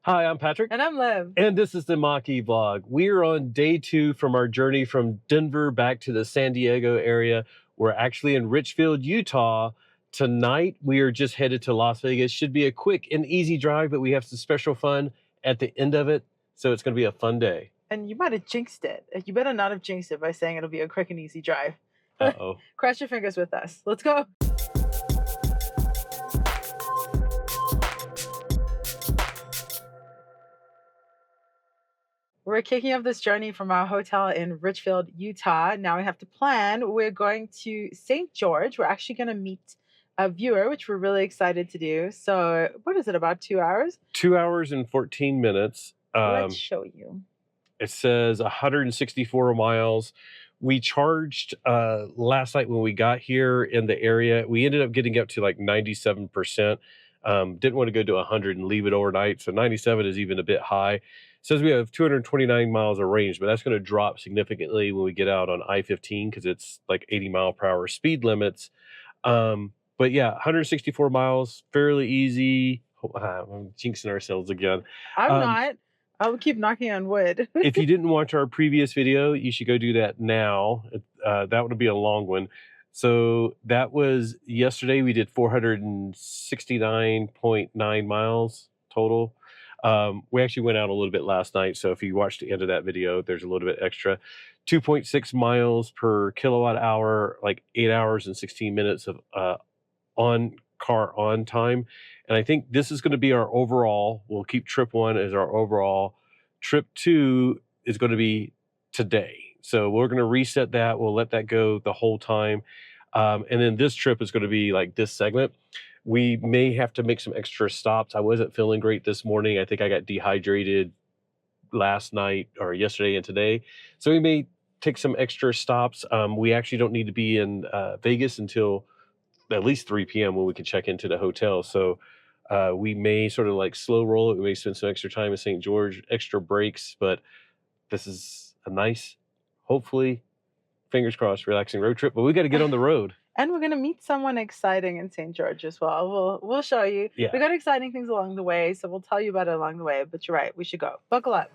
Hi, I'm Patrick. And I'm Liv. And this is the Mach-E vlog. We are on day 2 from our journey from Denver back to the San Diego area. We're actually in Richfield, Utah. Tonight, we are just headed to Las Vegas. Should be a quick and easy drive, but we have some special fun at the end of it. So it's going to be a fun day. And you might have jinxed it. You better not have jinxed it by saying it'll be a quick and easy drive. Uh-oh. Cross your fingers with us. Let's go. We're kicking off this journey from our hotel in Richfield, Utah. Now we have to plan. We're going to St. George. We're actually going to meet a viewer, which we're really excited to do. So what is it, about 2 hours? 2 hours and 14 minutes. Let's show you. It says 164 miles. We charged last night when we got here in the area. We ended up getting up to like 97%. Didn't want to go to 100 and leave it overnight. So 97 is even a bit high. It says we have 229 miles of range, but that's going to drop significantly when we get out on I-15 because it's like 80 mile per hour speed limits. But yeah, 164 miles, fairly easy. I'm jinxing ourselves again. I'm not. I'll keep knocking on wood. If you didn't watch our previous video, you should go do that now. That would be a long one. So that was yesterday. We did 469.9 miles total. We actually went out a little bit last night. So if you watched the end of that video, there's a little bit extra. 2.6 miles per kilowatt hour, like 8 hours and 16 minutes of car on time. And I think this is going to be our overall. We'll keep trip 1 as our overall. Trip 2 is going to be today. So we're going to reset that. We'll let that go the whole time. And then this trip is going to be like this segment. We may have to make some extra stops. I wasn't feeling great this morning. I think I got dehydrated last night or yesterday and today. So we may take some extra stops. We actually don't need to be in Vegas until at least 3 p.m. when we can check into the hotel. So we may sort of like slow roll it. We may spend some extra time in St. George, extra breaks, but this is a nice, hopefully, fingers crossed, relaxing road trip. But we got to get on the road. And we're going to meet someone exciting in St. George as well. We'll show you. Yeah. We got exciting things along the way, so we'll tell you about it along the way. But you're right, we should go. Buckle up.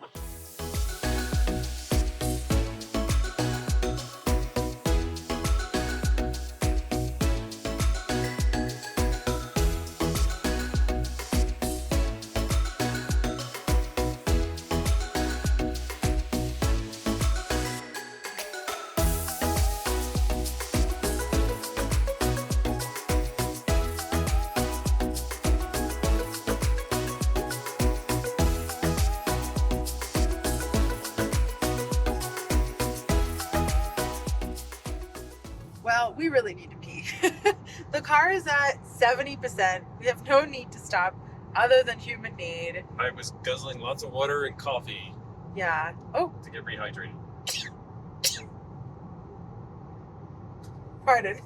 Well, we really need to pee. The car is at 70%. We have no need to stop other than human need. I was guzzling lots of water and coffee. Yeah. Oh. To get rehydrated. Pardon.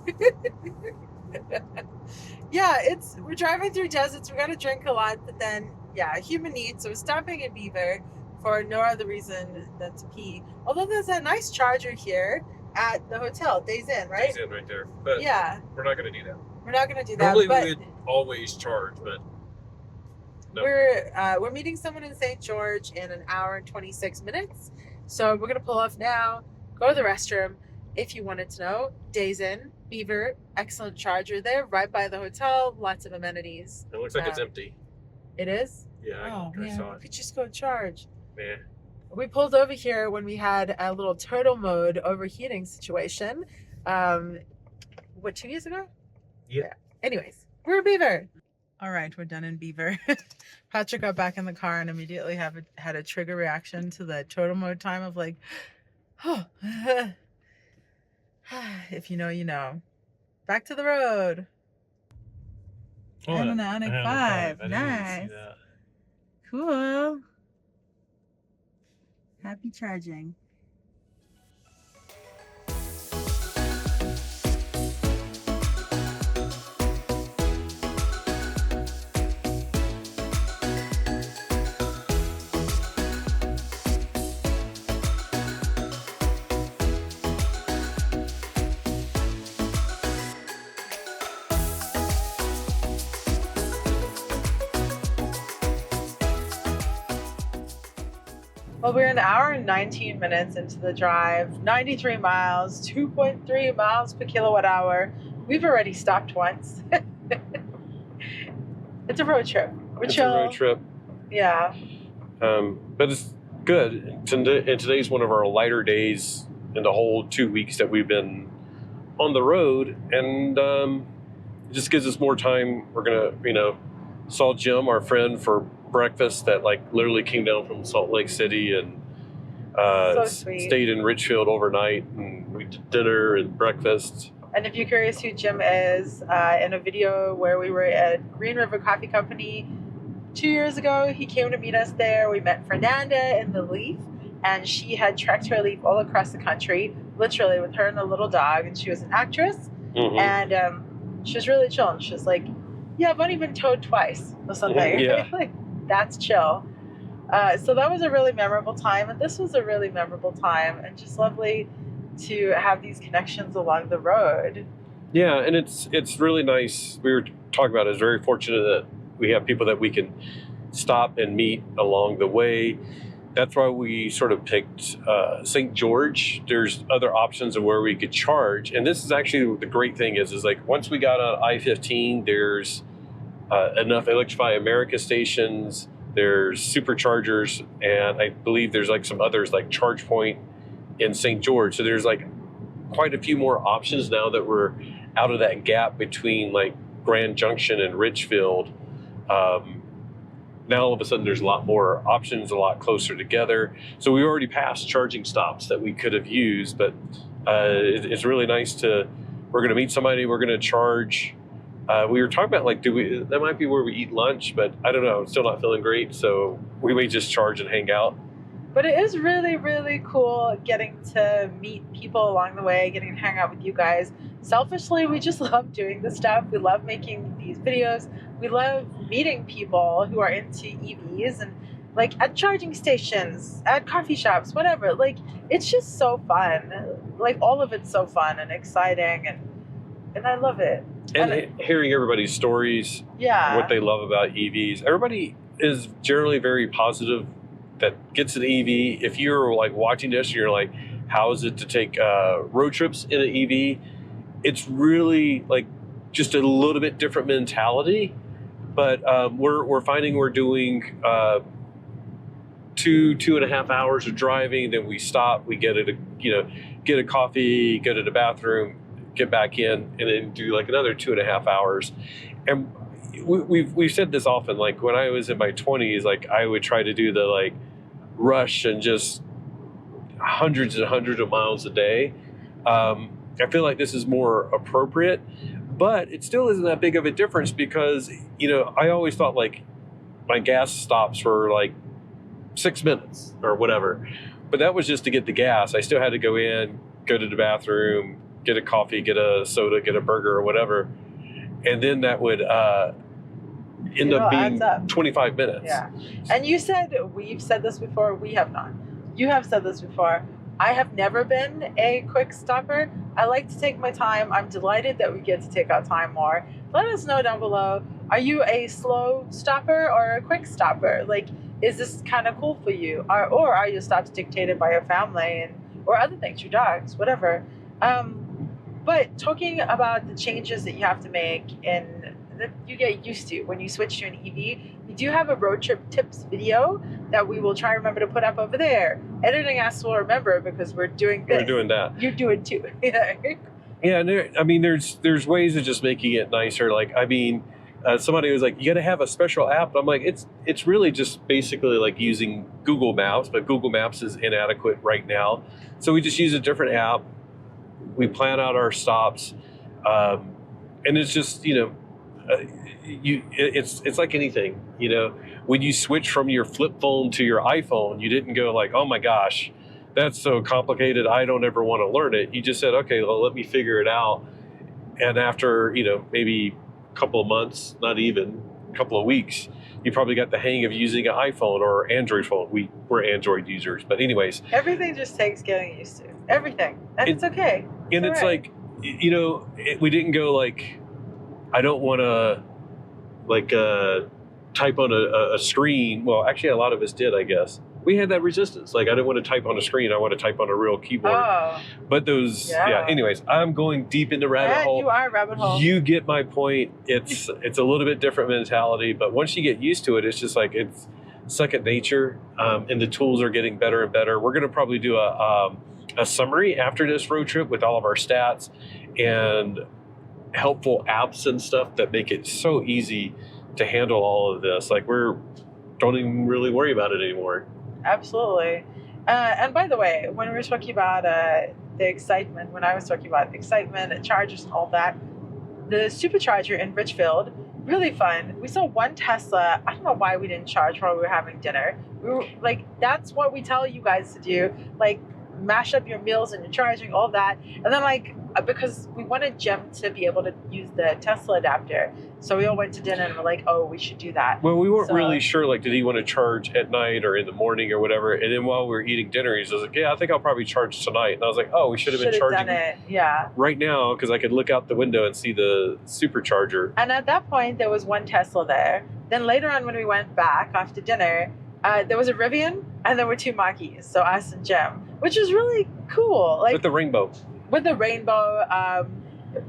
Yeah, we're driving through deserts. We gotta drink a lot, but then, yeah, human need. So we're stopping in Beaver for no other reason than to pee. Although there's a nice charger here at the hotel, Days Inn, right? Days Inn right there. But yeah, we're not going to do that. We're not going to do that. Normally but we would always charge, but no. We're meeting someone in St. George in an hour and 26 minutes. So we're going to pull off now, go to the restroom. If you wanted to know, Days Inn, Beaver, excellent charger there, right by the hotel, lots of amenities. It looks like it's empty. It is? Yeah, oh, I man, saw we it. could just go charge. Man. We pulled over here when we had a little turtle mode overheating situation. 2 years ago? Yeah. Anyways, we're in Beaver. All right, we're done in Beaver. Patrick got back in the car and immediately had a trigger reaction to the turtle mode time of like, oh, if you know, you know. Back to the road. Oh, and an 5. Nice. Cool. Happy charging. Well, we're an hour and 19 minutes into the drive, 93 miles, 2.3 miles per kilowatt hour. We've already stopped once. It's a road trip. It's a road trip. Yeah. But it's good. And today's one of our lighter days in the whole 2 weeks that we've been on the road. And it just gives us more time. We're going to, saw Jim, our friend, for breakfast that literally came down from Salt Lake City and So sweet. stayed in Richfield overnight, and we did dinner and breakfast. And if you're curious who Jim is, in a video where we were at Green River Coffee Company 2 years ago, he came to meet us there. We met Fernanda in the Leaf, and she had trekked her Leaf all across the country, literally with her and a little dog, and she was an actress. Mm-hmm. And she was really chill, and she was like, yeah, I've only been towed twice or something. Yeah. That's chill. So that was a really memorable time, and this was a really memorable time, and just lovely to have these connections along the road. Yeah, and it's really nice. We were talking about it. It's very fortunate that we have people that we can stop and meet along the way. That's why we sort of picked St. George. There's other options of where we could charge, and this is actually the great thing is once we got on I-15, there's enough Electrify America stations. There's Superchargers, and I believe there's some others like ChargePoint in St. George. So there's quite a few more options now that we're out of that gap between Grand Junction and Richfield. Now all of a sudden there's a lot more options, a lot closer together. So we already passed charging stops that we could have used, but it's really nice we're going to meet somebody, we're going to charge. We were talking about that might be where we eat lunch, but I don't know, I'm still not feeling great. So we may just charge and hang out. But it is really, really cool getting to meet people along the way, getting to hang out with you guys. Selfishly, we just love doing this stuff. We love making these videos. We love meeting people who are into EVs and at charging stations, at coffee shops, whatever. It's just so fun. All of it's so fun and exciting, and I love it. And hearing everybody's stories, what they love about EVs. Everybody is generally very positive that gets an EV. If you're watching this and you're like, how is it to take road trips in an EV? It's really just a little bit different mentality. But we're finding we're doing 2.5 hours of driving. Then we stop, we get a coffee, go to the bathroom, get back in, and then do another 2.5 hours. And we've said this often. When I was in my 20s, I would try to do the rush and just hundreds and hundreds of miles a day. I feel like this is more appropriate, but it still isn't that big of a difference because I always thought my gas stops were 6 minutes or whatever, but that was just to get the gas. I still had to go in, go to the bathroom, get a coffee, get a soda, get a burger or whatever, and then that would end up being 25 minutes. Yeah. And you said we've said this before. We have not. You have said this before. I have never been a quick stopper. I like to take my time. I'm delighted that we get to take our time more. Let us know down below. Are you a slow stopper or a quick stopper? Is this kind of cool for you? Or are your stops dictated by your family or other things, your dogs, whatever? But talking about the changes that you have to make and that you get used to when you switch to an EV, we do have a road trip tips video that we will try to remember to put up over there. Editing us will remember because we're doing this. We're doing that. You do it too. Yeah, there's ways of just making it nicer. Somebody was like, you got to have a special app. I'm like, it's really just basically using Google Maps, but Google Maps is inadequate right now. So we just use a different app. We plan out our stops, and it's just it's like anything. When you switch from your flip phone to your iPhone, you didn't go oh my gosh, that's so complicated, I don't ever want to learn it. You just said, okay, well, let me figure it out. And after maybe a couple of months, not even a couple of weeks, you probably got the hang of using an iPhone or Android phone. We're Android users, but anyways, everything just takes getting used to. Everything, and it's okay. And it's right. We didn't go I don't want to type on a screen. Well, actually, a lot of us did, I guess. We had that resistance. Like, I didn't want to type on a screen. I want to type on a real keyboard. Oh. But those, yeah. Anyways, I'm going deep into rabbit hole. You are rabbit hole. You get my point. It's a little bit different mentality, but once you get used to it, it's just like it's second nature, and the tools are getting better and better. We're going to probably do a summary after this road trip with all of our stats and helpful apps and stuff that make it so easy to handle all of this. Like, don't even really worry about it anymore. Absolutely. And by the way, when we were talking about the excitement, when I was talking about excitement and chargers and all that, the Supercharger in Richfield, really fun. We saw one Tesla. I don't know why we didn't charge while we were having dinner. We were like, that's what we tell you guys to do. Like, mash up your meals and your charging, all that. And then, like, because we wanted Jim to be able to use the Tesla adapter, so we all went to dinner and we're like, oh, we should do that. Well, we weren't really sure, like, did he want to charge at night or in the morning or whatever? And then while we were eating dinner, he was like, yeah, I think I'll probably charge tonight. And I was like, oh, we should have been charging done it. Yeah. right now, because I could look out the window and see the Supercharger. And at that point, there was one Tesla there. Then later on, when we went back after dinner, there was a Rivian and there were two Mach-Es, so us and Jim, which is really cool. Like, with the rainbow. With the rainbow,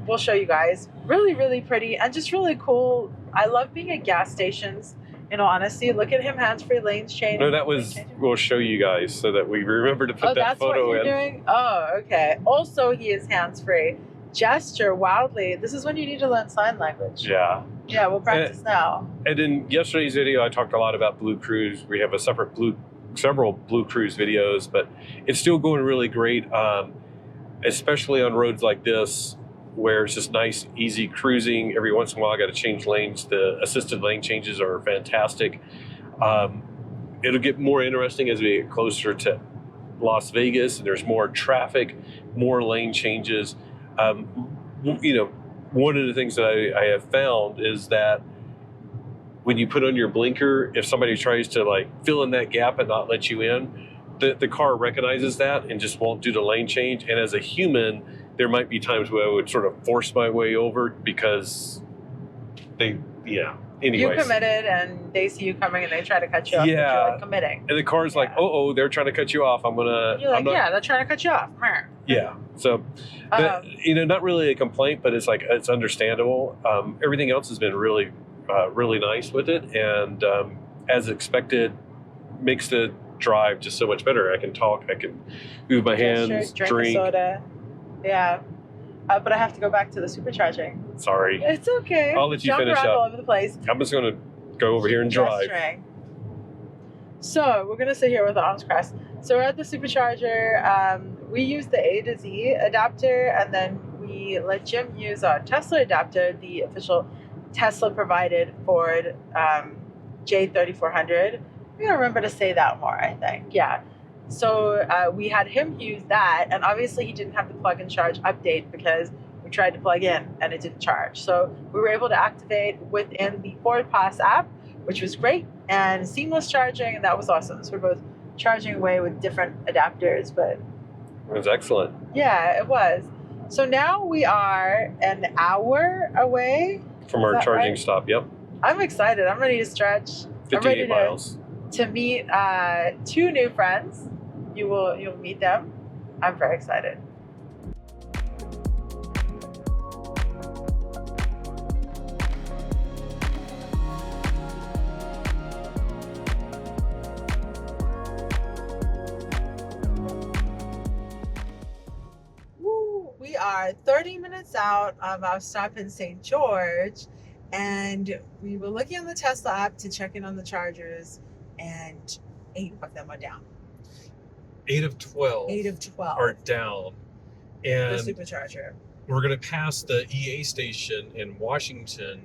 we'll show you guys. Really, really pretty and just really cool. I love being at gas stations, in all honesty. Look at him, hands-free, lanes changing. No, that was, we'll show you guys so that we remember to put that photo in. Oh, that's what you're doing? Oh, okay. Also, he is hands-free. Gesture wildly. This is when you need to learn sign language. Yeah. Yeah, we'll practice now. And in yesterday's video, I talked a lot about Blue Cruise. We have a several Blue Cruise videos, but it's still going really great, especially on roads like this, where it's just nice, easy cruising. Every once in a while, I got to change lanes. The assisted lane changes are fantastic. It'll get more interesting as we get closer to Las Vegas, and there's more traffic, more lane changes. You know, one of the things that I have found is that when you put on your blinker, if somebody tries to, like, fill in that gap and not let you in, the car recognizes that and just won't do the lane change. And as a human, there might be times where I would sort of force my way over because anyways. You committed and they see you coming and they try to cut you off. Yeah. You're, like, committing. And the car's like, they're trying to cut you off. You're like, they're trying to cut you off. Yeah. So, not really a complaint, but it's like, it's understandable. Everything else has been really, really nice with it. And as expected, makes the drive just so much better. I can talk, I can move my hands, drink. A soda. Yeah. But I have to go back to the supercharging. Sorry. It's okay. I'll let you finish up. All over the place. I'm just going to go over here and drive. So we're going to sit here with the arms crossed. So we're at the supercharger. We use the A to Z adapter, and then we let Jim use our Tesla adapter, the official Tesla provided Ford J3400. I'm going to remember to say that more, I think. Yeah. So we had him use that, and obviously he didn't have the plug and charge update because we tried to plug in and it didn't charge. So we were able to activate within the Ford Pass app, which was great, and seamless charging, and that was awesome. So we're both charging away with different adapters, but it was excellent. Yeah, it was. So now we are an hour away from our charging stop. Yep. I'm excited. I'm ready to stretch. 58 miles. To meet two new friends. You'll meet them. I'm very excited. We are 30 minutes out of our stop in St. George, and we were looking on the Tesla app to check in on the chargers, and 8 of them are down. 8 of 12. 8 of 12 are down. And the supercharger. We're going to pass the EA station in Washington.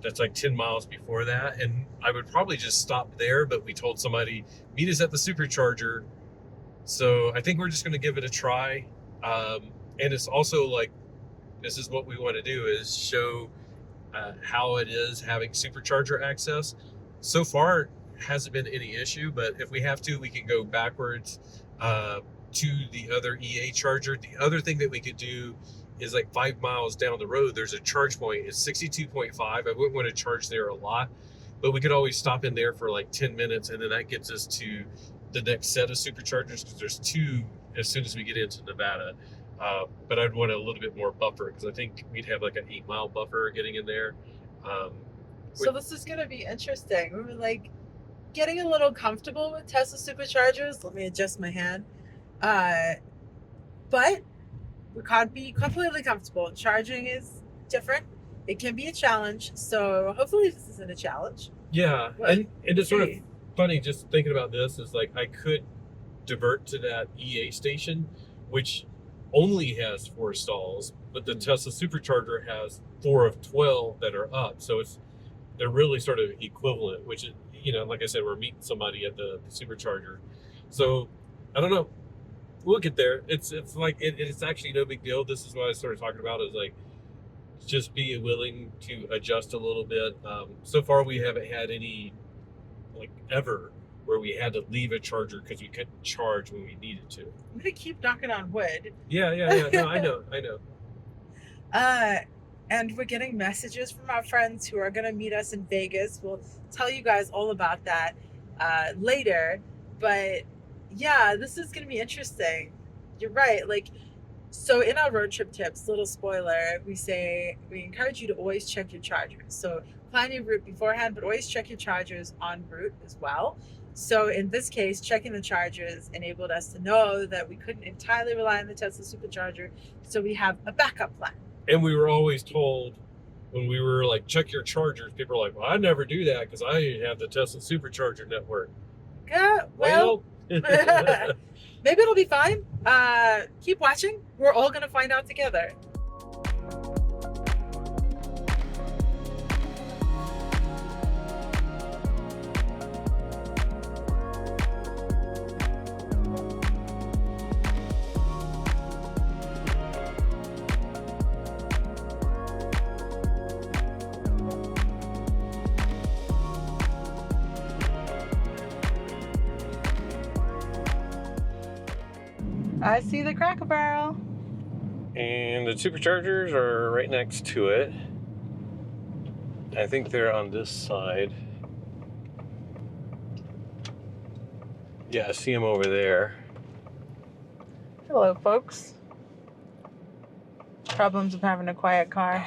That's like 10 miles before that. And I would probably just stop there, but we told somebody, meet us at the supercharger. So I think we're just going to give it a try. And it's also like, this is what we want to do, is show how it is having supercharger access. So far, hasn't been any issue, but if we have to, we can go backwards to the other EA charger. The other thing that we could do is, like, 5 miles down the road, there's a charge point. It's 62.5. I wouldn't want to charge there a lot, but we could always stop in there for like 10 minutes, and then that gets us to the next set of superchargers, because there's 2 as soon as we get into Nevada. But I'd want a little bit more buffer, because I think we'd have like an 8-mile buffer getting in there. So this is going to be interesting. We were like getting a little comfortable with Tesla superchargers. Let me adjust my hand. But we can't be completely comfortable. Charging is different. It can be a challenge. So hopefully this isn't a challenge. Yeah, and it's sort of funny just thinking about this, is like I could divert to that EA station, which only has 4 stalls, but the Tesla supercharger has 4 of 12 that are up. So they're really sort of equivalent, which is, you know, like I said, we're meeting somebody at the supercharger. So I don't know. We'll get there. It's like it's actually no big deal. This is what I started talking about, is like just be willing to adjust a little bit. So far we haven't had any, like, ever where we had to leave a charger because we couldn't charge when we needed to. I'm gonna keep knocking on wood. Yeah. No, I know. And we're getting messages from our friends who are gonna meet us in Vegas. We'll tell you guys all about that later. But yeah, this is gonna be interesting. You're right. Like, so in our road trip tips, little spoiler, we encourage you to always check your chargers. So plan your route beforehand, but always check your chargers en route as well. So in this case, checking the chargers enabled us to know that we couldn't entirely rely on the Tesla supercharger. So we have a backup plan. And we were always told, when we were like, check your chargers, people were like, well, I never do that because I have the Tesla supercharger network. Yeah, well, maybe it'll be fine. Keep watching. We're all going to find out together. I see the Cracker Barrel. And the superchargers are right next to it. I think they're on this side. Yeah, I see them over there. Hello, folks. Problems of having a quiet car.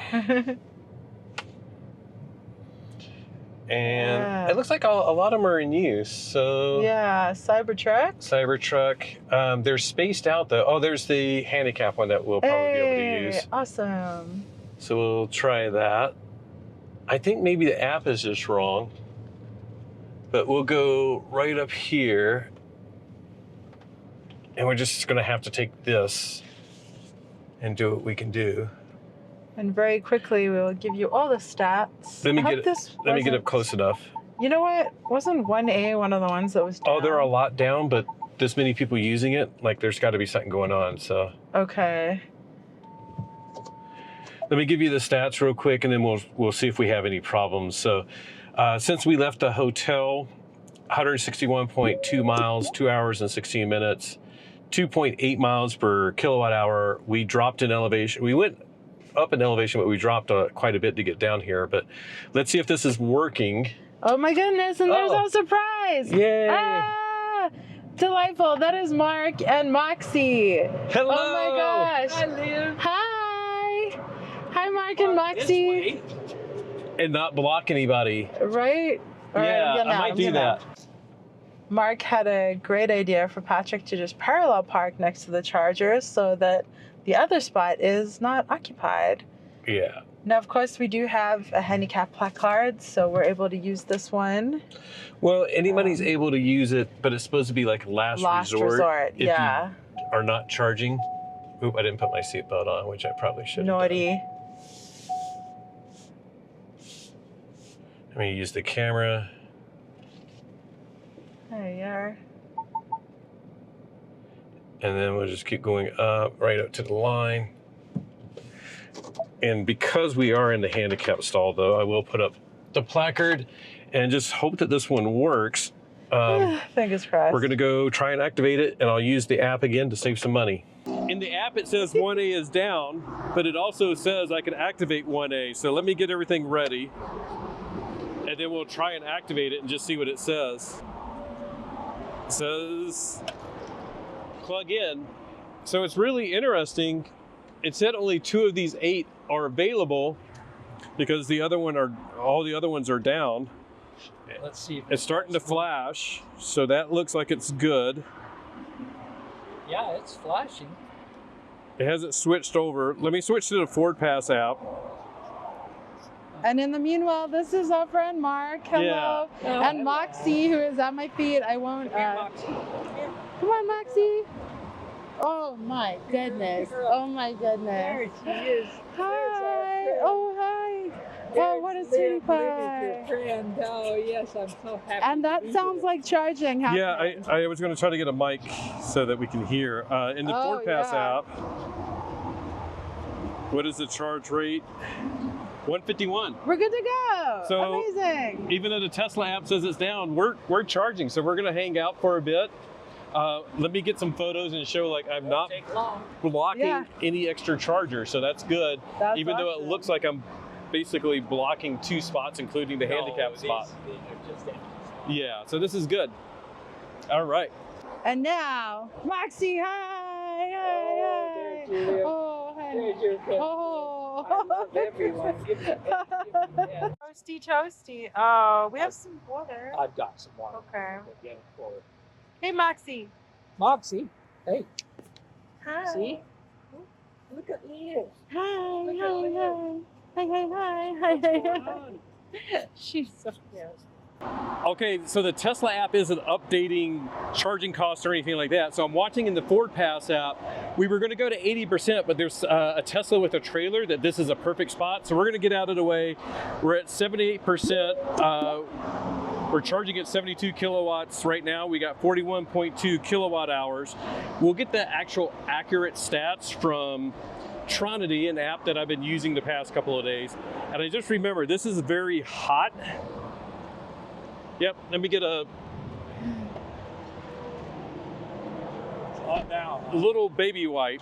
And it looks like a lot of them are in use. So yeah, Cybertruck. They're spaced out though. Oh, there's the handicap one that we'll probably be able to use. Awesome. So we'll try that. I think maybe the app is just wrong, but we'll go right up here, and we're just going to have to take this and do what we can do. And very quickly, we'll give you all the stats. Let me get up close enough. You know what? Wasn't 1A one of the ones that was down? Oh, there are a lot down, but this many people using it, like there's got to be something going on. So okay. Let me give you the stats real quick, and then we'll see if we have any problems. So since we left the hotel, 161.2 miles, 2 hours and 16 minutes, 2.8 miles per kilowatt hour. We dropped in elevation. We went up in elevation, but we dropped quite a bit to get down here. But let's see if this is working. Oh my goodness, and there's our surprise. Yay. Ah, delightful. That is Mark and Moxie. Hello. Oh my gosh. Hi, Liam. Hi. Hi, Mark and Moxie. And not block anybody. Right? Yeah, I might do that. Mark had a great idea for Patrick to just parallel park next to the chargers so that the other spot is not occupied. Yeah. Now, of course, we do have a handicap placard, so we're able to use this one. Well, anybody's able to use it, but it's supposed to be like last resort. If yeah. you are not charging. Oop, I didn't put my seatbelt on, which I probably should have. Naughty. I'm going to use the camera. There you are. And then we'll just keep going up, right up to the line. And because we are in the handicap stall, though, I will put up the placard and just hope that this one works. Fingers crossed. We're going to go try and activate it, and I'll use the app again to save some money. In the app, it says 1A is down, but it also says I can activate 1A. So let me get everything ready. and then we'll try and activate it and just see what it says. It says plug in. So it's really interesting. It said only 2 of these 8 are available because all the other ones are down. Let's see. If it's starting to flash, so that looks like it's good. Yeah, it's flashing. It hasn't switched over. Let me switch to the Ford Pass app. And in the meanwhile, this is our friend Mark. Hello. Yeah. And Moxie, who is at my feet. I won't. Come on, Moxie. Oh my goodness. Oh my goodness. There she is. Hi. Oh, hi. Oh, what a sweetie pie. Friend. Oh, yes, I'm so happy. And that sounds like charging. Yeah, I was going to try to get a mic so that we can hear. In the Ford Pass app, what is the charge rate? 151. We're good to go. So, amazing. Even though the Tesla app says it's down, we're charging. So we're going to hang out for a bit. Let me get some photos and show like I'm not blocking any extra charger. So that's good. That's even though it awesome. looks like I'm basically blocking 2 spots, including the handicap spot. These are just empty. Yeah, so this is good. All right. And now, Moxie, hi. Hi. There's Julia. Oh, hi. There's your friend. Oh. I love everyone. Give me yeah. Toasty. Oh, we have some water. I've got some water. Okay. Again for Hey, Moxie. Moxie. Hey, Hi. see? Look at Liz. Hi. Look Hi. at Liz. Hi. Hi. What's going on? She's so cute. Okay, so the Tesla app isn't updating charging costs or anything like that. So I'm watching in the Ford Pass app. We were going to go to 80%, but there's a Tesla with a trailer that this is a perfect spot. So we're going to get out of the way. We're at 78%. We're charging at 72 kilowatts right now. We got 41.2 kilowatt hours. We'll get the actual accurate stats from Tronity, an app that I've been using the past couple of days. And I just remember, this is very hot. Yep, let me get a little baby wipe.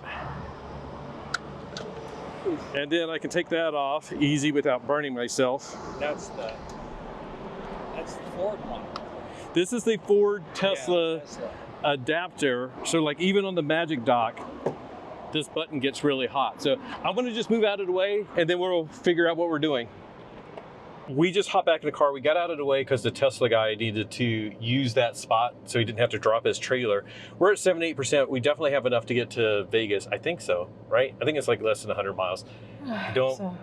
And then I can take that off easy without burning myself. That's the Ford one. This is the Ford Tesla Yeah, Tesla. adapter. So like even on the Magic Dock, this button gets really hot. So I'm gonna just move out of the way and then we'll figure out what we're doing. We just hopped back in the car. We got out of the way because the Tesla guy needed to use that spot so he didn't have to drop his trailer. We're at 78%. We definitely have enough to get to Vegas. I think so, right? I think it's like less than 100 miles. I don't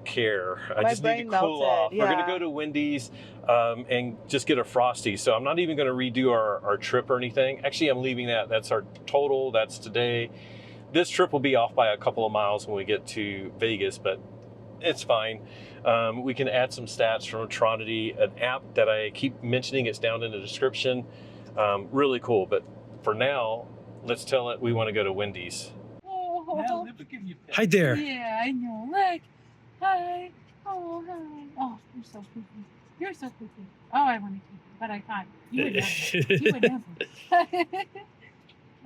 care. I just need to cool off. Yeah. We're going to go to Wendy's and just get a Frosty. So I'm not even going to redo our trip or anything. Actually, I'm leaving that. That's our total. That's today. This trip will be off by a couple of miles when we get to Vegas, but it's fine. We can add some stats from Tronity, an app that I keep mentioning. It's down in the description. Really cool. But for now, let's tell it we want to go to Wendy's. Well, let me give you Hi there. Yeah, I know. Look. Hi. Oh, hi. Oh, you're so pretty. You're so pretty. Oh, I want to keep you, but I can't. You would never. You would never.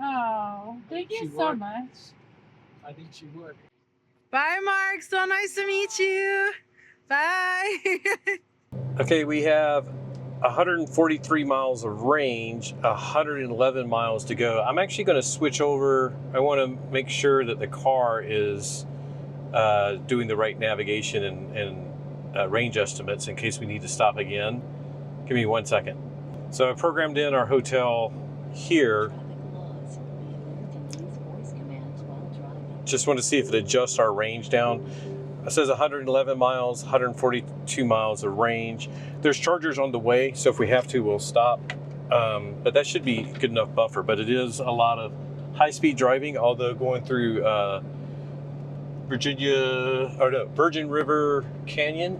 Oh, thank you She so would. much. I think she would. Bye, Mark. So nice to meet you. Bye. Okay, we have 143 miles of range, 111 miles to go. I'm actually going to switch over. I want to make sure that the car is doing the right navigation and range estimates in case we need to stop again. Give me 1 second. So I programmed in our hotel here. Just want to see if it adjusts our range down. It says 111 miles, 142 miles of range. There's chargers on the way, so if we have to, we'll stop. But that should be good enough buffer. But it is a lot of high-speed driving, although going through Virgin River Canyon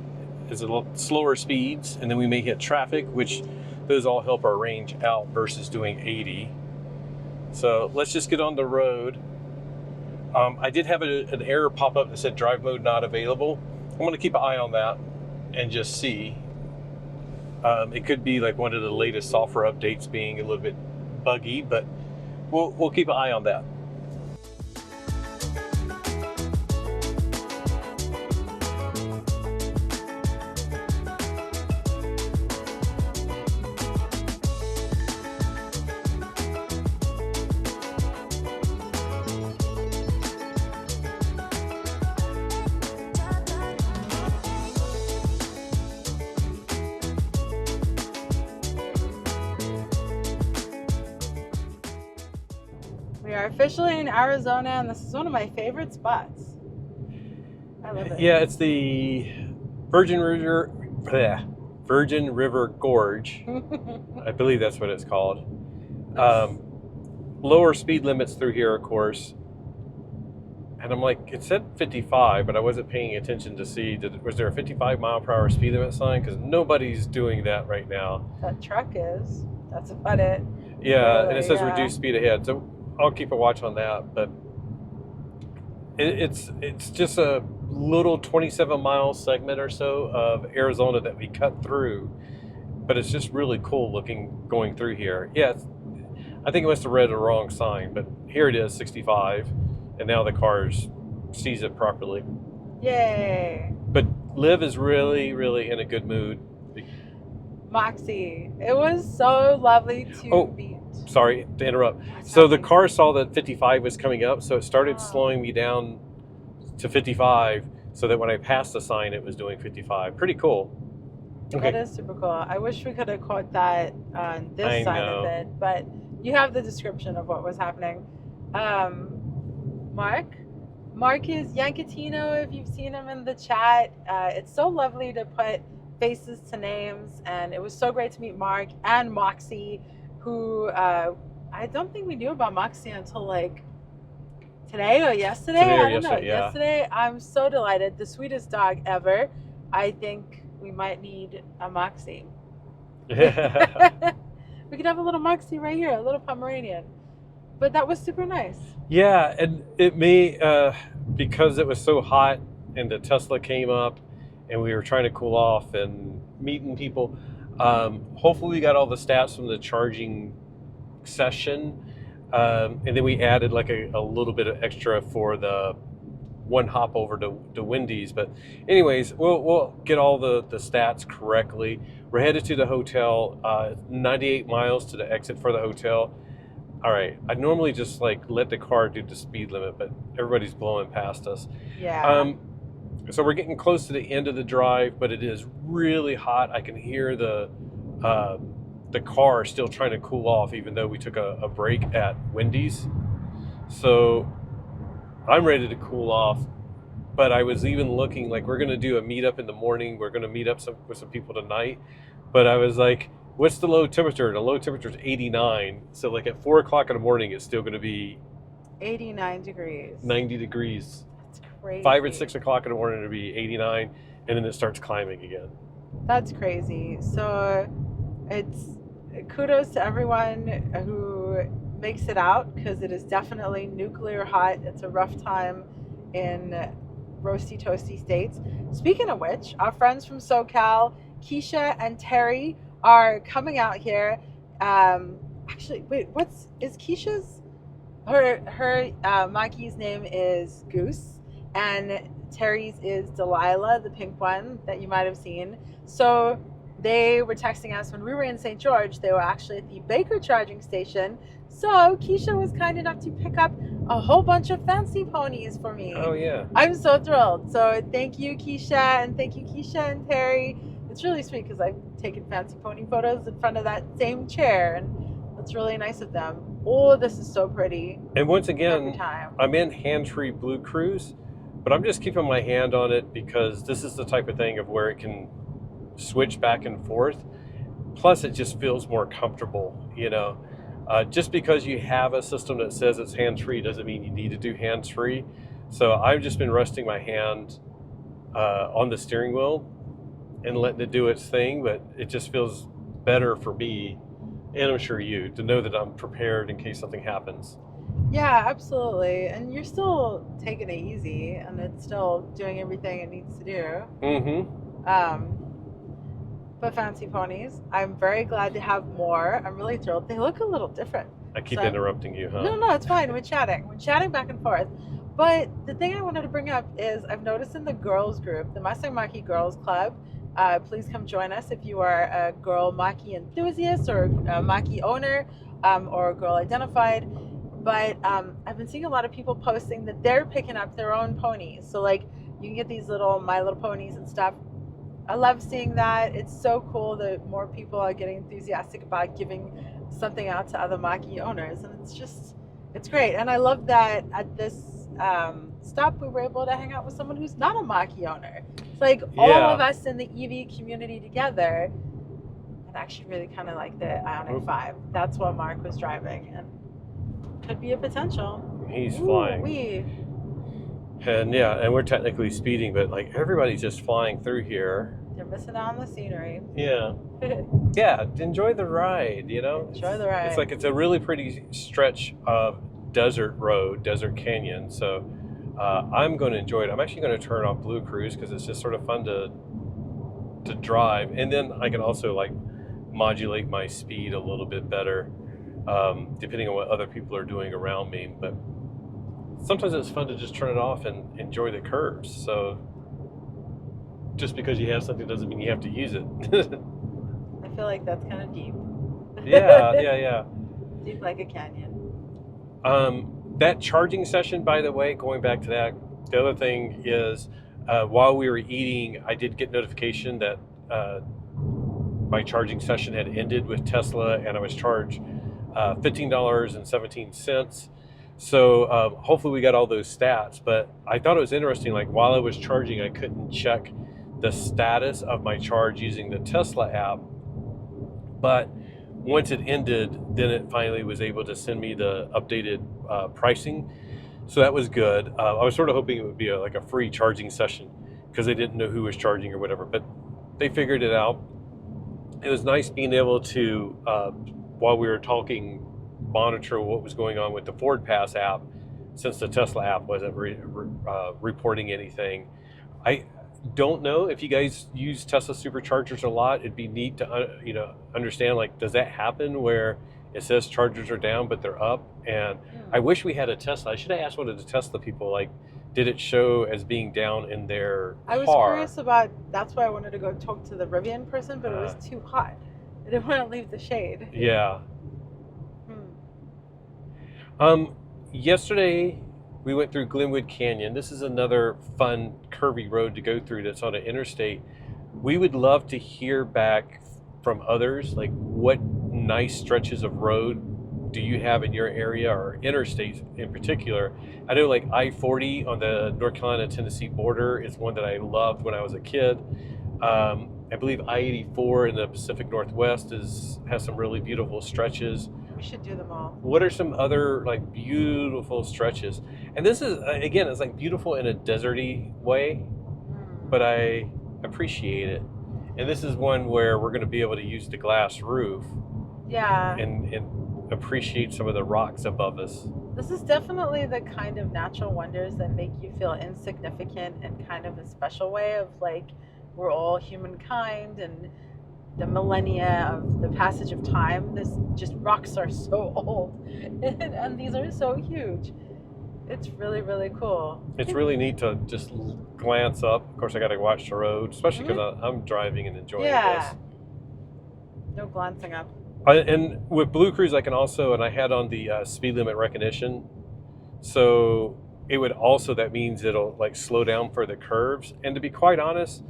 is a little slower speeds, and then we may hit traffic, which those all help our range out versus doing 80. So let's just get on the road. I did have an error pop up that said drive mode not available. I'm going to keep an eye on that and just see. It could be like one of the latest software updates being a little bit buggy, but we'll keep an eye on that. We are officially in Arizona, and this is one of my favorite spots. I love it. Yeah, it's the Virgin River Gorge. I believe that's what it's called. Lower speed limits through here, of course. And I'm like, it said 55, but I wasn't paying attention to see, was there a 55 mile per hour speed limit sign? Because nobody's doing that right now. That truck is. That's about it. Yeah, Really, and it says yeah. reduce speed ahead. So I'll keep a watch on that. But it's just a little 27 mile segment or so of Arizona that we cut through. But it's just really cool looking going through here. Yeah, I think I must have read the wrong sign, but here it is, 65. And now the car sees it properly. Yay! But Liv is really, really in a good mood. Moxie, it was so lovely to meet. Sorry to interrupt. What's So the happening? car saw that 55 was coming up, so it started Oh. slowing me down to 55, so that when I passed the sign, it was doing 55. Pretty cool. That is super cool. I wish we could have caught that on this I side know. of it, but you have the description of what was happening. Mark is Yankatino, if you've seen him in the chat. It's so lovely to put faces to names, and it was so great to meet Mark and Moxie, who I don't think we knew about Moxie until like today or yesterday. Today or I don't know. yesterday, yeah. Yesterday, I'm so delighted. The sweetest dog ever. I think we might need a Moxie. We could have a little Moxie right here, a little Pomeranian. But that was super nice. Yeah, and it may, because it was so hot and the Tesla came up and we were trying to cool off and meeting people, hopefully we got all the stats from the charging session. And then we added like a little bit of extra for the one hop over to Wendy's. But anyways, we'll get all the stats correctly. We're headed to the hotel, 98 miles to the exit for the hotel. All right, I normally just like let the car do the speed limit, but everybody's blowing past us. Yeah. So we're getting close to the end of the drive, but it is really hot. I can hear the car still trying to cool off, even though we took a break at Wendy's. So I'm ready to cool off, but I was even looking like we're going to do a meetup in the morning. We're going to meet up with some people tonight, but I was like, what's the low temperature? The low temperature is 89. So like at 4 o'clock in the morning, it's still going to be 89 degrees. 90 degrees. That's crazy. 5 and 6 o'clock in the morning, it'll be 89, and then it starts climbing again. That's crazy. So it's kudos to everyone who makes it out, because it is definitely nuclear hot. It's a rough time in roasty toasty states. Speaking of which, our friends from SoCal, Keisha and Terry, are coming out here. Actually, wait, is Keisha's her Mach-E's name is Goose, and Terry's is Delilah, the pink one that you might have seen. So they were texting us when we were in St. George. They were actually at the Baker charging station. So Keisha was kind enough to pick up a whole bunch of fancy ponies for me. Oh yeah. I'm so thrilled. So thank you, Keisha, and thank you, Keisha and Terry. It's really sweet because I've taken fancy pony photos in front of that same chair, and it's really nice of them. Oh, this is so pretty. And once Every again, time. I'm in hand-free Blue Cruise, but I'm just keeping my hand on it because this is the type of thing of where it can switch back and forth. Plus, it just feels more comfortable, you know. Just because you have a system that says it's hands-free doesn't mean you need to do hands-free. So I've just been resting my hand on the steering wheel and letting it do its thing, but it just feels better for me, and I'm sure you, to know that I'm prepared in case something happens. Yeah, absolutely. And you're still taking it easy, and it's still doing everything it needs to do. Mm-hmm. But fancy ponies, I'm very glad to have more. I'm really thrilled. They look a little different. I keep So- interrupting you, huh? No, it's fine. We're chatting. We're chatting back and forth. But the thing I wanted to bring up is I've noticed in the girls group, the Mustang Mach-E Girls Club, please come join us if you are a girl Mach-E enthusiast or a Mach-E owner or a girl identified. But I've been seeing a lot of people posting that they're picking up their own ponies. So like you can get these little My Little Ponies and stuff. I love seeing that. It's so cool that more people are getting enthusiastic about giving something out to other Mach-E owners. And It's great. And I love that at this stop, we were able to hang out with someone who's not a Mach-E owner. It's like all Yeah. of us in the EV community together. And actually really kind of like the Ioniq 5. That's what Mark was driving. And could be a potential. He's flying. And yeah, and we're technically speeding, but like everybody's just flying through here. They're missing out on the scenery. Yeah. Yeah, enjoy the ride, you know? Enjoy the ride. It's like it's a really pretty stretch of desert road, desert canyon. So I'm going to enjoy it. I'm actually going to turn off Blue Cruise because it's just sort of fun to drive. And then I can also like modulate my speed a little bit better depending on what other people are doing around me. But sometimes it's fun to just turn it off and enjoy the curves. So just because you have something doesn't mean you have to use it. I feel like that's kind of deep. Yeah. Deep like a canyon. That charging session, by the way, going back to that, the other thing is while we were eating, I did get notification that my charging session had ended with Tesla and I was charged $15.17. So hopefully we got all those stats, but I thought it was interesting, like while I was charging, I couldn't check the status of my charge using the Tesla app, but once it ended, then it finally was able to send me the updated pricing. So that was good. I was sort of hoping it would be like a free charging session because they didn't know who was charging or whatever, but they figured it out. It was nice being able to, while we were talking, monitor what was going on with the Ford Pass app, since the Tesla app wasn't reporting anything. I don't know if you guys use Tesla superchargers a lot. It'd be neat to understand, like, does that happen where it says chargers are down but they're up? And I wish we had a Tesla. I should have asked one of the Tesla people, like, did it show as being down in their car? I was curious about, that's why I wanted to go talk to the Rivian person, but it was too hot. I didn't want to leave the shade. Yeah. Yesterday we went through Glenwood Canyon. This is another fun curvy road to go through that's on an interstate. We would love to hear back from others, like what nice stretches of road do you have in your area, or interstates in particular. I know like I-40 on the North Carolina-Tennessee border is one that I loved when I was a kid. I believe I-84 in the Pacific Northwest has some really beautiful stretches. We should do them all. What are some other like beautiful stretches? And this is, again, it's like beautiful in a deserty way, but I appreciate it. And this is one where we're going to be able to use the glass roof. Yeah. And appreciate some of the rocks above us. This is definitely the kind of natural wonders that make you feel insignificant in kind of a special way of like, we're all humankind and the millennia of the passage of time. This just rocks are so old and these are so huge. It's really, really cool. It's really neat to just glance up. Of course, I got to watch the road, especially because I'm driving and enjoying this. No glancing up. And with Blue Cruise, I can also, and I had on the speed limit recognition. So it would also, that means it'll like slow down for the curves. And to be quite honest,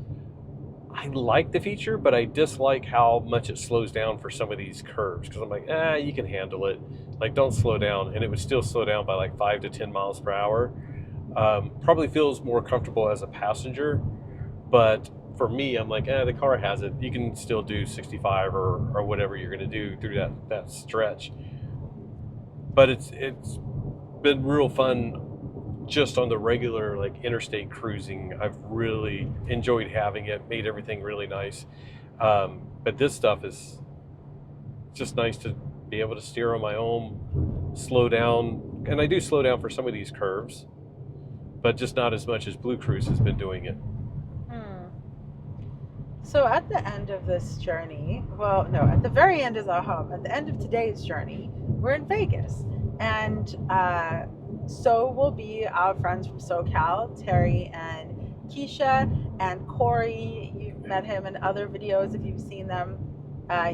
I like the feature, but I dislike how much it slows down for some of these curves. Because I'm like, you can handle it. Like, don't slow down. And it would still slow down by like 5 to 10 miles per hour. Probably feels more comfortable as a passenger. But for me, I'm like, the car has it. You can still do 65 or whatever you're going to do through that stretch. But it's been real fun just on the regular like interstate cruising. I've really enjoyed having it, made everything really nice. But this stuff is just nice to be able to steer on my own, slow down. And I do slow down for some of these curves, but just not as much as Blue Cruise has been doing it. So at the end of this journey, well, no, at the very end is our home. At the end of today's journey, we're in Vegas. And so will be our friends from SoCal, Terry and Keisha and Corey. You've met him in other videos if you've seen them.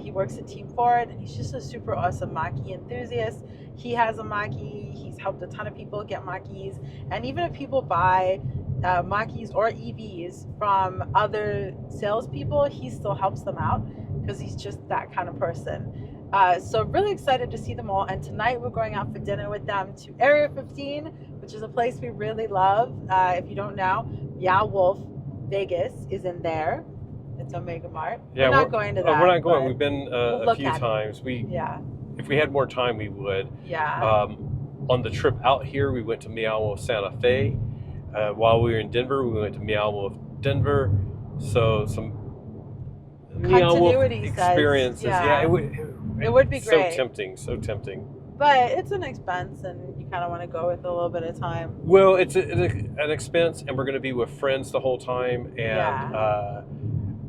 He works at Team Ford, and he's just a super awesome Mach-E enthusiast. He has a Mach-E. He's helped a ton of people get Mach-Es. And even if people buy Mach-Es or EVs from other salespeople, he still helps them out because he's just that kind of person. So really excited to see them all. And tonight we're going out for dinner with them to Area 15, which is a place we really love. If you don't know, Meow Wolf Vegas is in there. It's Omega Mart. Yeah, we're not going to that. We're not going. but We've been we'll a look few at it. times. Yeah. If we had more time, we would. Yeah. On the trip out here, we went to Meow Wolf Santa Fe. While we were in Denver, we went to Meow Wolf Denver. So some Meow Wolf Continuity experiences. yeah. It would be great. So tempting, so tempting. But it's an expense, and you kind of want to go with a little bit of time. Well, it's an expense, and we're going to be with friends the whole time, and Yeah.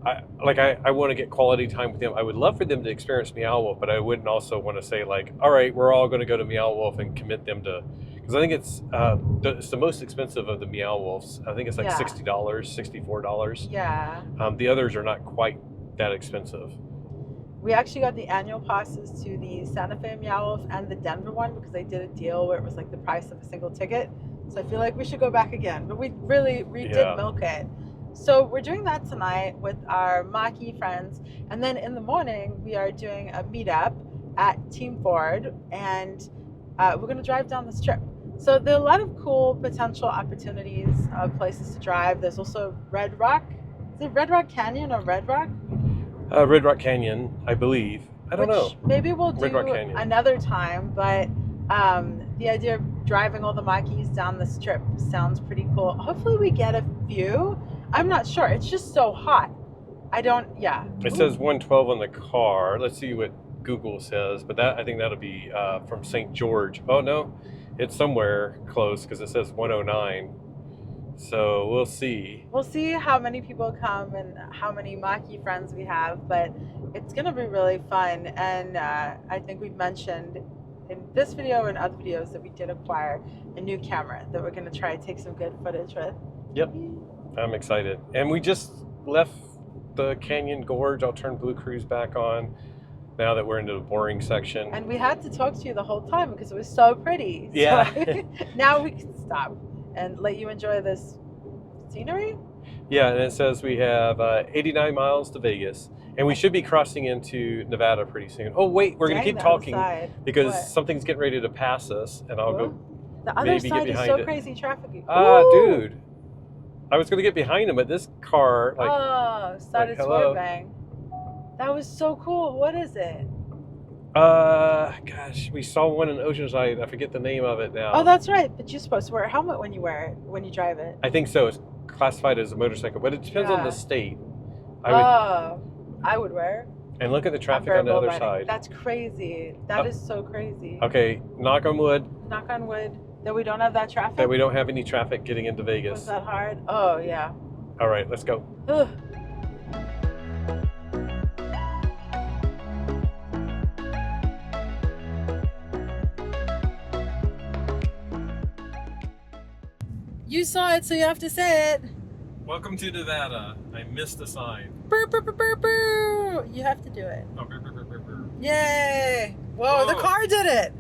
I want to get quality time with them. I would love for them to experience Meow Wolf, but I wouldn't also want to say like, all right, we're all going to go to Meow Wolf and commit them to, because I think it's the most expensive of the Meow Wolves. I think it's like $60, $64. Yeah. The others are not quite that expensive. We actually got the annual passes to the Santa Fe Meow Wolf and the Denver one because they did a deal where it was like the price of a single ticket. So I feel like we should go back again. But we did milk it. So we're doing that tonight with our Mach-E friends. And then in the morning, we are doing a meetup at Team Ford. And we're going to drive down the strip. So there are a lot of cool potential opportunities of places to drive. There's also Red Rock. Is it Red Rock Canyon or Red Rock? Red Rock Canyon, I believe. I don't know. Maybe we'll do another time, but the idea of driving all the Mach-E's down the strip sounds pretty cool. Hopefully we get a few. I'm not sure. It's just so hot. It says 112 on the car. Let's see what Google says, but I think that'll be from St. George. Oh no, it's somewhere close because it says 109. So we'll see. We'll see how many people come and how many Mach-E friends we have, but it's going to be really fun. And I think we've mentioned in this video and other videos that we did acquire a new camera that we're going to try to take some good footage with. Yep, I'm excited. And we just left the Canyon Gorge. I'll turn Blue Cruise back on now that we're into the boring section. And we had to talk to you the whole time because it was so pretty. Yeah. So now we can stop and let you enjoy this scenery. Yeah, and it says we have 89 miles to Vegas, and we should be crossing into Nevada pretty soon. Oh wait, we're gonna keep talking because something's getting ready to pass us, and I'll go. The other side is so crazy traffic. Dude, I was gonna get behind him, but this car started swerving. That was so cool. What is it? Gosh, we saw one in Oceanside. I forget the name of it now. Oh, that's right. But you're supposed to wear a helmet when you drive it. I think so. It's classified as a motorcycle, but it depends on the state. I would wear. And look at the traffic on the other side. That's crazy. That is so crazy. Okay, knock on wood. Knock on wood that we don't have that traffic. That we don't have any traffic getting into Vegas. Was that hard? Oh yeah. All right, let's go. Ugh. You saw it, so you have to say it. Welcome to Nevada. I missed the sign. Burr, burr, burr, burr, burr. You have to do it. Oh, burr, burr, burr, burr, burr. Yay! Whoa, the car did it.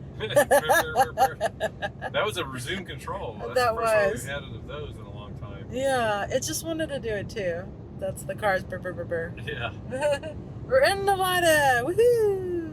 That was a resume control. That's that the first one was. we've had of those in a long time. Yeah, it just wanted to do it too. That's the car's burr, burr, burr, burr. Yeah. We're in Nevada. Woohoo!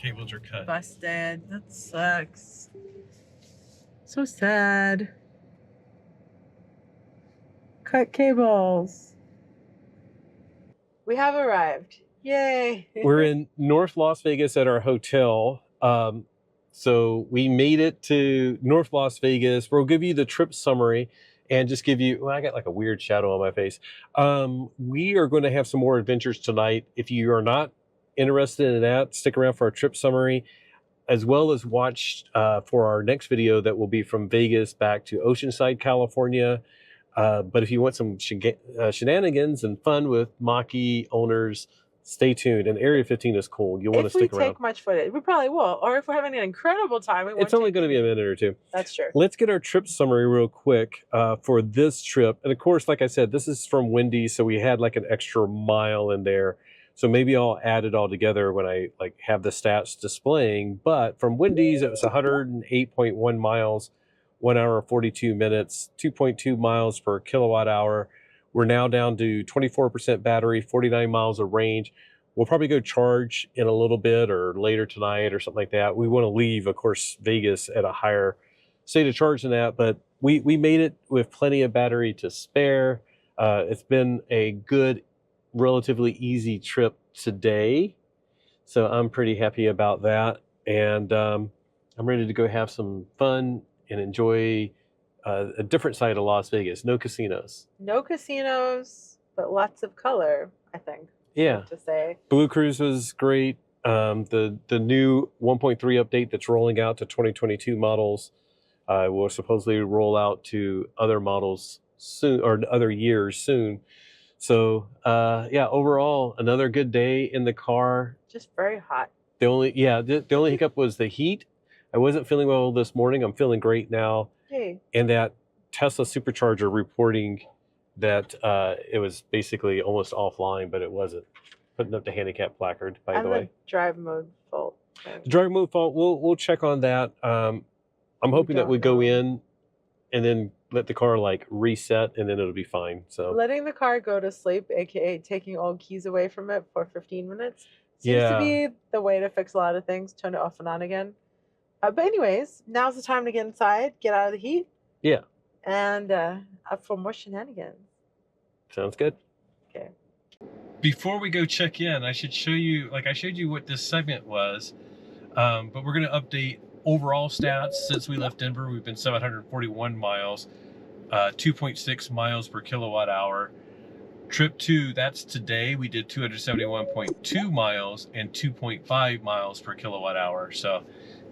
Cables are cut. Busted. That sucks. So sad. Cut cables. We have arrived. Yay. We're in North Las Vegas at our hotel. So we made it to North Las Vegas. We'll give you the trip summary and just give you, well, I got like a weird shadow on my face. We are going to have some more adventures tonight. If you are not interested in that, stick around for our trip summary. as well as watch for our next video that will be from Vegas back to Oceanside, California. But if you want some shenanigans and fun with Mach-E owners, stay tuned. And Area 15 is cool. You'll want to stick around. If we take much footage, we probably will. Or if we're having an incredible time, we won't. It's only going to be a minute or two. That's true. Let's get our trip summary real quick for this trip. And of course, like I said, this is from Wendy's, so we had like an extra mile in there. So maybe I'll add it all together when I like have the stats displaying. But from Wendy's, it was 108.1 miles, 1 hour 42 minutes, 2.2 miles per kilowatt hour. We're now down to 24% battery, 49 miles of range. We'll probably go charge in a little bit or later tonight or something like that. We want to leave, of course, Vegas at a higher state of charge than that, but we made it with plenty of battery to spare. It's been a good, relatively easy trip today, so I'm pretty happy about that. And I'm ready to go have some fun and enjoy a different side of Las Vegas. No casinos. No casinos, but lots of color, I think. Yeah. To say. Blue Cruise was great. The new 1.3 update that's rolling out to 2022 models will supposedly roll out to other models soon, or other years soon. So yeah, overall another good day in the car. Just very hot. The only hiccup was the heat. I wasn't feeling well this morning. I'm feeling great now. Hey. And that Tesla Supercharger reporting that it was basically almost offline, but it wasn't. Putting up the handicap placard, by the way. The drive mode fault. The drive mode fault, we'll check on that. I'm hoping that we go in and then let the car like reset, and then it'll be fine. So letting the car go to sleep, aka taking all keys away from it for 15 minutes, seems to be the way to fix a lot of things. Turn it off and on again. But anyways, now's the time to get inside, get out of the heat. Yeah. And up for more shenanigans. Sounds good. Okay. Before we go check in, I should show you, like I showed you what this segment was, but we're going to update overall stats. Since we left Denver, we've been 741 miles, 2.6 miles per kilowatt hour. Trip 2, that's today, we did 271.2 miles and 2.5 miles per kilowatt hour. So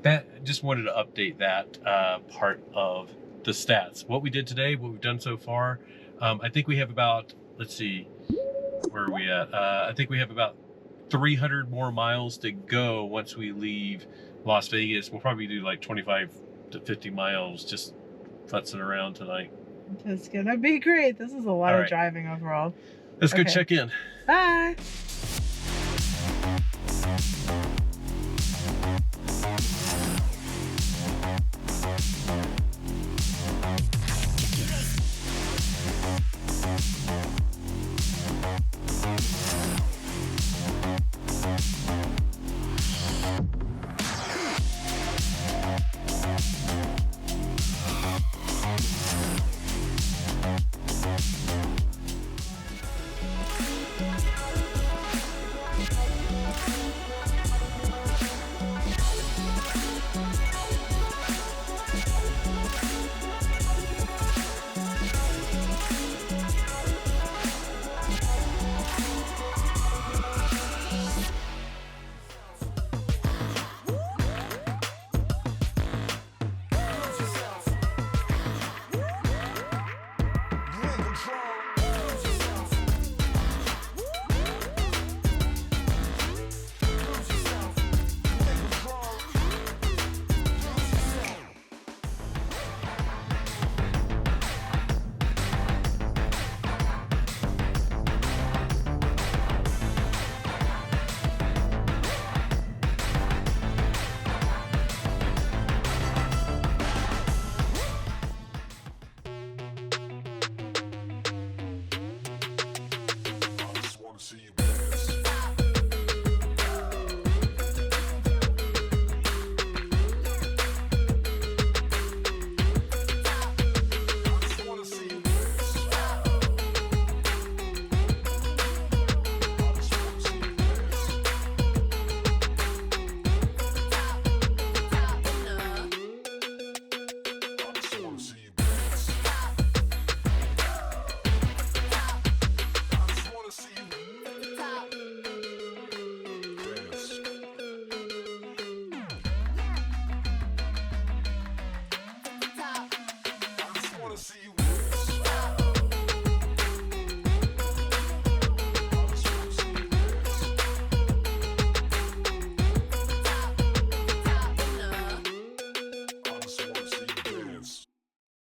that, just wanted to update that part of the stats. What we did today, what we've done so far, I think we have about, let's see, where are we at? I think we have about 300 more miles to go once we leave Las Vegas. We'll probably do like 25 to 50 miles just futzing around tonight. It's gonna be great. This is a lot of driving overall. Let's go check in. Bye.